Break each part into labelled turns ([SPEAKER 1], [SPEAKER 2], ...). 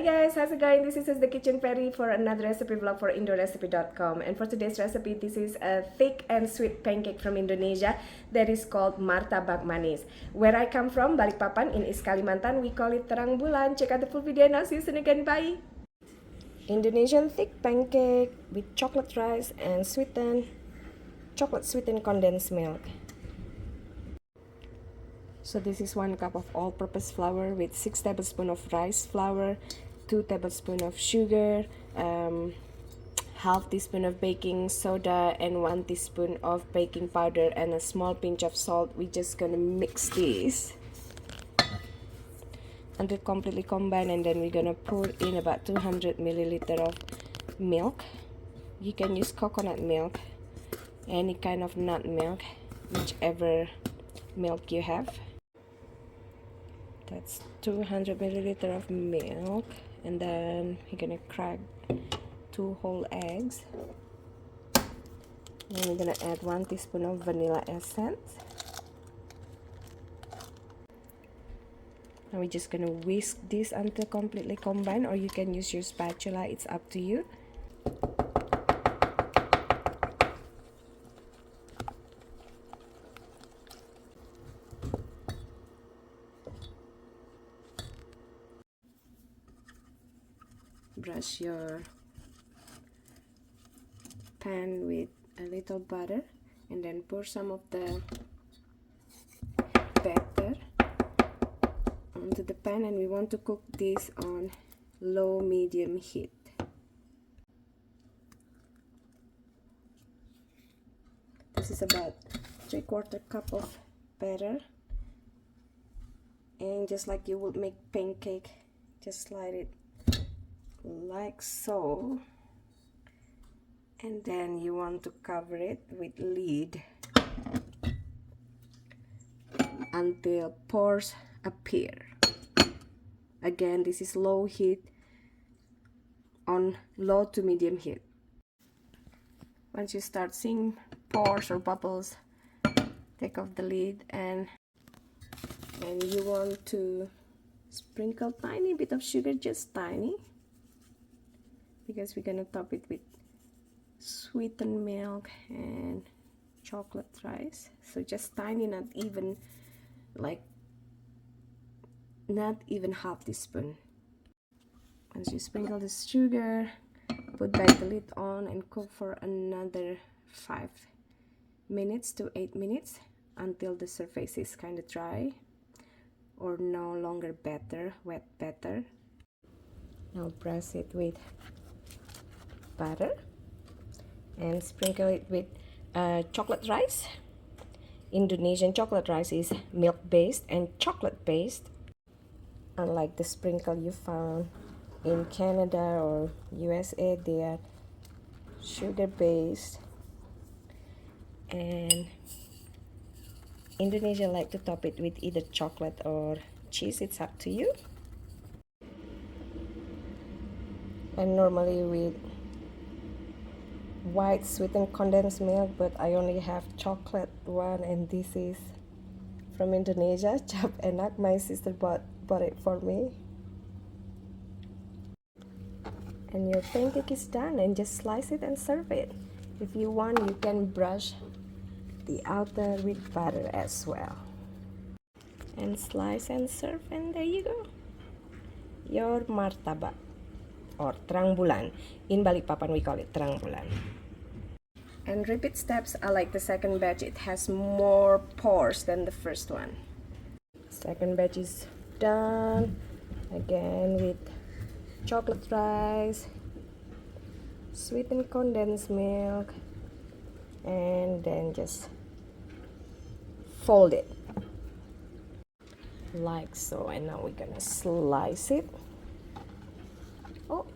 [SPEAKER 1] guys, how's it going? This is the Kitchen Fairy for another recipe vlog for indorecipe.com, and for today's recipe, this is a thick and sweet pancake from Indonesia that is called Martabak Manis. Where I come from, Balikpapan in East Kalimantan, we call it Terang Bulan. Check out the full video now. See you soon again. Bye. Indonesian thick pancake with chocolate rice and chocolate sweetened condensed milk. So this is 1 cup of all-purpose flour with 6 tablespoons of rice flour, 2 tablespoons of sugar, half teaspoon of baking soda, and 1 teaspoon of baking powder, and a small pinch of salt. We're just gonna mix this until completely combined, and then we're gonna pour in about 200 milliliter of milk. You can use coconut milk, any kind of nut milk, whichever milk you have. That's 200 milliliter of milk, and then we're gonna crack 2 whole eggs. Then we're gonna add 1 teaspoon of vanilla essence, and we're just gonna whisk this until completely combined, or you can use your spatula, it's up to you. Brush your pan with a little butter, and then pour some of the batter onto the pan, and we want to cook this on low medium heat. This is about 3/4 cup of batter, and just like you would make pancake, just slide it like so, and then you want to cover it with lid until pores appear. Again, this is low heat, on low to medium heat. Once you start seeing pores or bubbles, take off the lid, and you want to sprinkle tiny bit of sugar, just tiny, because we're gonna top it with sweetened milk and chocolate rice. So just tiny, not even half teaspoon. Once you sprinkle the sugar, put back the lid on and cook for another 5 minutes to 8 minutes until the surface is kind of dry or no longer wet batter. Now brush it with butter and sprinkle it with chocolate rice. Indonesian chocolate rice is milk based and chocolate based, unlike the sprinkle you found in Canada or USA. They are sugar based, and Indonesia like to top it with either chocolate or cheese, it's up to you. And normally with white sweetened condensed milk, but I only have chocolate one, and this is from Indonesia. Cap enak, my sister bought it for me. And your pancake is done, and just slice it and serve it. If you want, you can brush the outer with butter as well, and slice and serve, and there you go, your martabak, or Terang Bulan. In Balikpapan we call it Terang Bulan. And repeat steps are like the second batch. It has more pores than the first one. Second batch is done. Again with chocolate rice, sweetened condensed milk, and then just fold it like so. And now we're gonna slice it. Oh,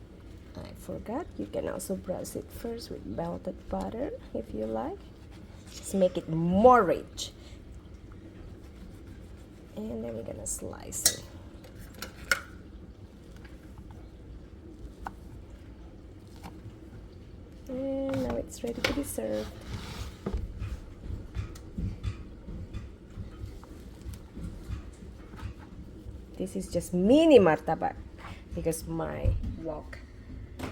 [SPEAKER 1] I forgot, you can also brush it first with melted butter if you like. Just make it more rich. And then we're gonna slice it. And now it's ready to be served. This is just mini martabak. because my wok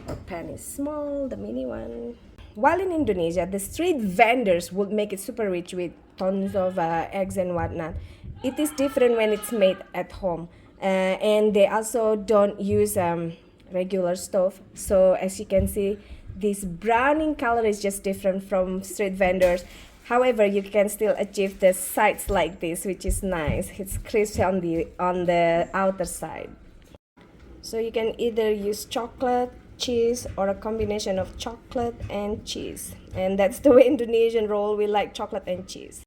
[SPEAKER 1] or pan is small, the mini one. While in Indonesia, the street vendors would make it super rich with tons of eggs and whatnot. It is different when it's made at home, and they also don't use regular stove. So as you can see, this browning color is just different from street vendors. However, you can still achieve the sides like this, which is nice. It's crisp on the outer side. So you can either use chocolate, cheese, or a combination of chocolate and cheese. And that's the way Indonesian roll, we like chocolate and cheese.